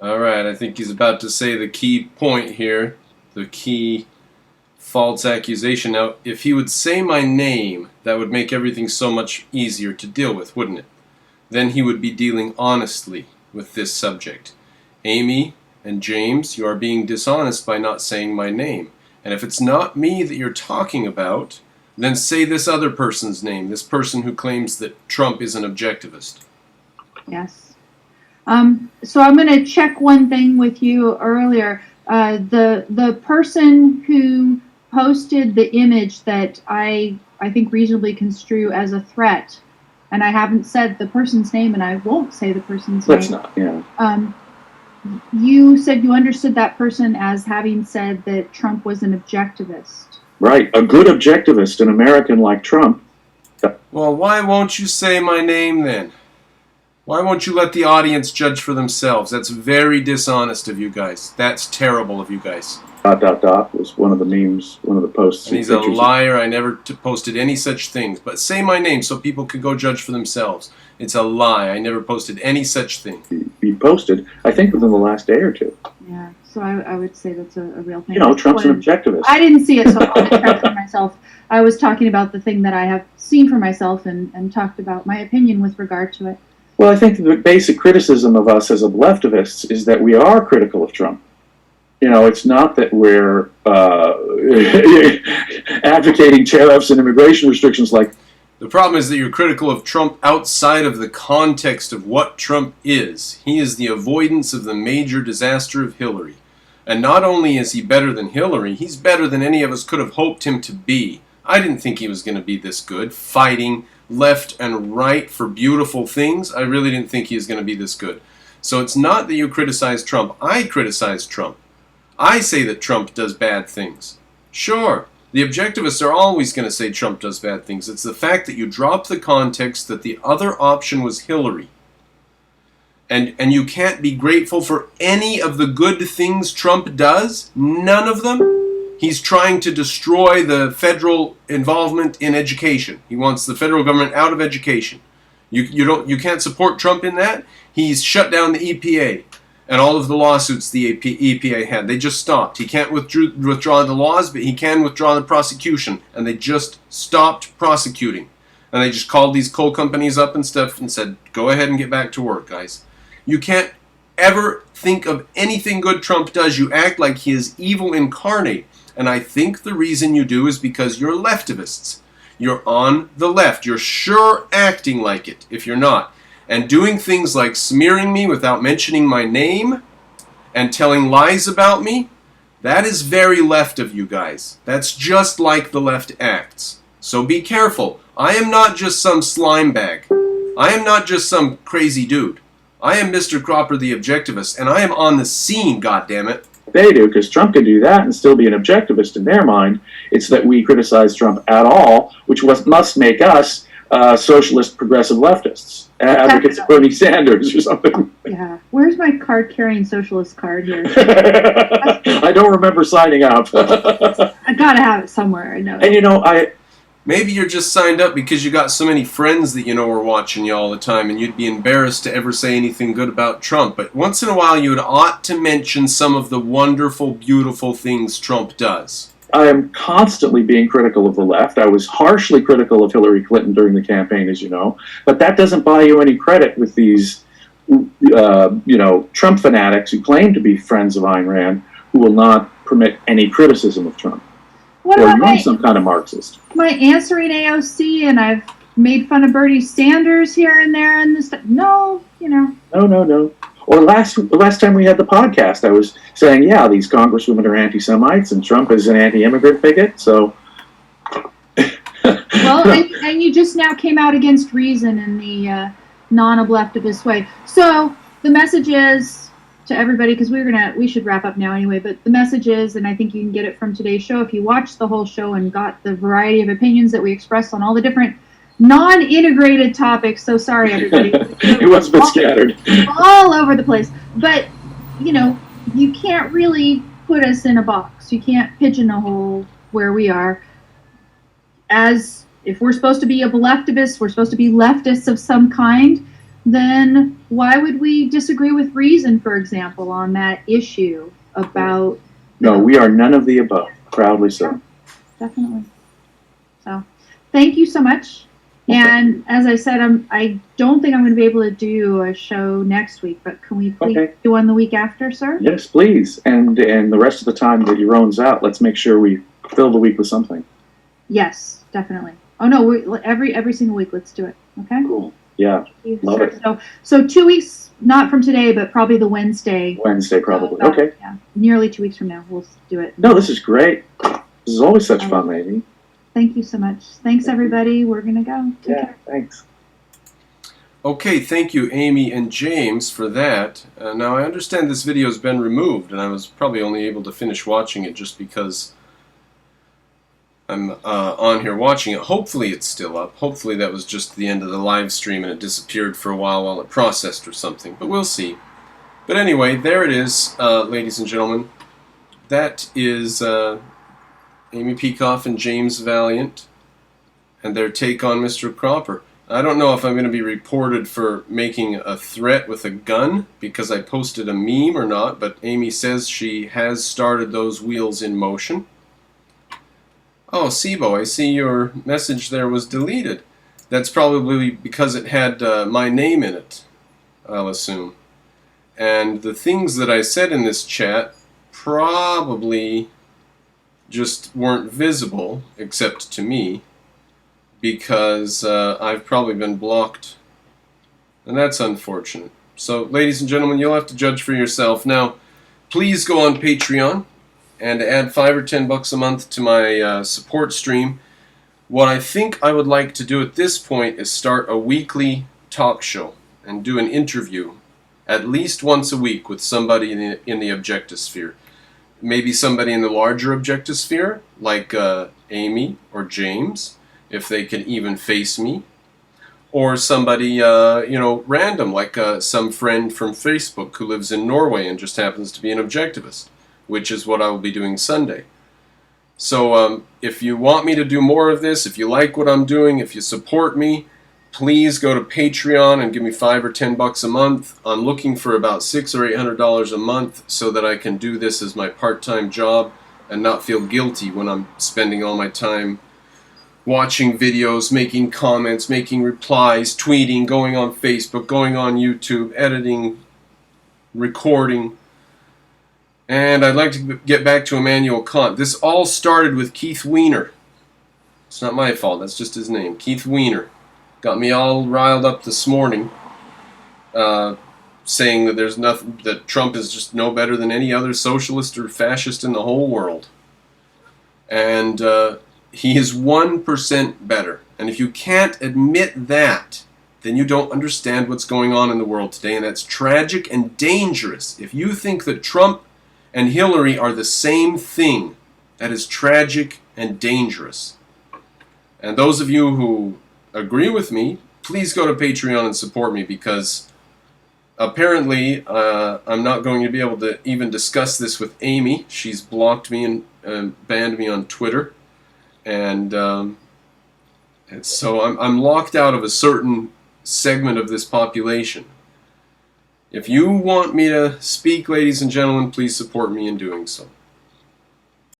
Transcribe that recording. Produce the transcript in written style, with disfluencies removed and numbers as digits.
All right, I think he's about to say the key point here, the key false accusation. Now, if he would say my name, that would make everything so much easier to deal with, wouldn't it? Then he would be dealing honestly with this subject. Amy and James, you are being dishonest by not saying my name. And if it's not me that you're talking about, then say this other person's name, this person who claims that Trump is an objectivist. Yes. So I'm going to check one thing with you earlier. The person who posted the image that I think reasonably construe as a threat, and I haven't said the person's name, and I won't say the person's name. Let's not, yeah. You said you understood that person as having said that Trump was an objectivist. Right, a good objectivist, an American like Trump. Well, why won't you say my name then? Why won't you let the audience judge for themselves? That's very dishonest of you guys. That's terrible of you guys. ... was one of the memes, one of the posts. And he's a liar. I never posted any such things. But say my name so people could go judge for themselves. It's a lie. I never posted any such thing. He posted, I think, within the last day or two. Yeah, so I would say that's a real thing. You know, Trump's an objectivist. I didn't see it, so I'm going to check for myself. I was talking about the thing that I have seen for myself and talked about my opinion with regard to it. Well, I think the basic criticism of us as leftivists is that we are critical of Trump. You know, it's not that we're advocating tariffs and immigration restrictions like... The problem is that you're critical of Trump outside of the context of what Trump is. He is the avoidance of the major disaster of Hillary. And not only is he better than Hillary, he's better than any of us could have hoped him to be. I didn't think he was going to be this good, fighting left and right for beautiful things. I really didn't think he was going to be this good. So it's not that you criticize Trump. I criticize Trump. I say that Trump does bad things. Sure, the objectivists are always going to say Trump does bad things. It's the fact that you drop the context that the other option was Hillary. And you can't be grateful for any of the good things Trump does. None of them. He's trying to destroy the federal involvement in education. He wants the federal government out of education. You can't support Trump in that. He's shut down the EPA and all of the lawsuits the EPA had. They just stopped. He can't withdraw the laws, but he can withdraw the prosecution. And they just stopped prosecuting. And they just called these coal companies up and stuff and said, go ahead and get back to work, guys. You can't ever think of anything good Trump does. You act like he is evil incarnate. And I think the reason you do is because you're leftivists. You're on the left. You're sure acting like it if you're not. And doing things like smearing me without mentioning my name and telling lies about me, that is very left of you guys. That's just like the left acts. So be careful. I am not just some slime bag. I am not just some crazy dude. I am MrCropper the objectivist, and I am on the scene, goddammit. They do, because Trump can do that and still be an objectivist in their mind. It's that we criticize Trump at all, which must make us socialist progressive leftists, advocates of Bernie Sanders or something. Yeah. Where's my card-carrying socialist card here? I don't remember signing up. I gotta have it somewhere, I know. And you know, Maybe you're just signed up because you got so many friends that you know are watching you all the time and you'd be embarrassed to ever say anything good about Trump. But once in a while you would ought to mention some of the wonderful, beautiful things Trump does. I am constantly being critical of the left. I was harshly critical of Hillary Clinton during the campaign, as you know. But that doesn't buy you any credit with these, Trump fanatics who claim to be friends of Ayn Rand, who will not permit any criticism of Trump. What or about some kind of Marxist. My answering AOC, and I've made fun of Bernie Sanders here and there and this. No, No. Or last time we had the podcast, I was saying, yeah, these congresswomen are anti-Semites, and Trump is an anti-immigrant bigot. So, well, and you just now came out against reason in the non-objectivist way. So the message is to everybody, because we should wrap up now anyway, but the message is, and I think you can get it from today's show, if you watched the whole show and got the variety of opinions that we expressed on all the different non-integrated topics, so sorry everybody. It was a bit scattered. All over the place. But, you can't really put us in a box. You can't pigeonhole where we are. As if we're supposed to be a leftivist, we're supposed to be leftists of some kind. then why would we disagree with reason, for example, on that issue about... No, we are none of the above. Proudly so. Definitely. So, thank you so much. Okay. And as I said, I don't think I'm going to be able to do a show next week, but can we please do one the week after, sir? Yes, please. And the rest of the time that your own's out, let's make sure we fill the week with something. Yes, definitely. Oh no, every single week. Let's do it. Okay. Cool. Yeah. Love it. So 2 weeks, not from today, but probably the Wednesday. Wednesday, probably. Okay. Yeah, nearly 2 weeks from now, we'll do it. No, this is great. This is always such fun, lady. Thank you so much. Thanks, everybody. We're gonna go. Take care. Thanks. Okay, thank you, Amy and James, for that. Now, I understand this video has been removed, and I was probably only able to finish watching it just because I'm on here watching it. Hopefully it's still up. Hopefully that was just the end of the live stream and it disappeared for a while it processed or something. But we'll see. But anyway, there it is, ladies and gentlemen. That is Amy Peikoff and James Valiant and their take on MrCropper. I don't know if I'm going to be reported for making a threat with a gun because I posted a meme or not, but Amy says she has started those wheels in motion. Oh, Sibo, I see your message there was deleted. That's probably because it had my name in it, I'll assume. And the things that I said in this chat probably just weren't visible, except to me, because I've probably been blocked. And that's unfortunate. So, ladies and gentlemen, you'll have to judge for yourself. Now, please go on Patreon and add $5 or $10 a month to my support stream. What I think I would like to do at this point is start a weekly talk show and do an interview at least once a week with somebody in the objectosphere. Maybe somebody in the larger objectosphere, like Amy or James, if they can even face me. Or somebody, random, like some friend from Facebook who lives in Norway and just happens to be an objectivist, which is what I will be doing Sunday. So if you want me to do more of this, if you like what I'm doing, if you support me, please go to Patreon and give me $5 or $10 a month. I'm looking for about $600 or $800 a month so that I can do this as my part-time job and not feel guilty when I'm spending all my time watching videos, making comments, making replies, tweeting, going on Facebook, going on YouTube, editing, recording. And I'd like to get back to Immanuel Kant. This all started with Keith Weiner. It's not my fault, that's just his name. Keith Weiner got me all riled up this morning, saying that there's nothing, that Trump is just no better than any other socialist or fascist in the whole world. And he is 1% better. And if you can't admit that, then you don't understand what's going on in the world today, and that's tragic and dangerous. If you think that Trump and Hillary are the same thing, that is tragic and dangerous. And those of you who agree with me, please go to Patreon and support me, because apparently I'm not going to be able to even discuss this with Amy. She's blocked me and banned me on Twitter. And so I'm locked out of a certain segment of this population. If you want me to speak, ladies and gentlemen, please support me in doing so.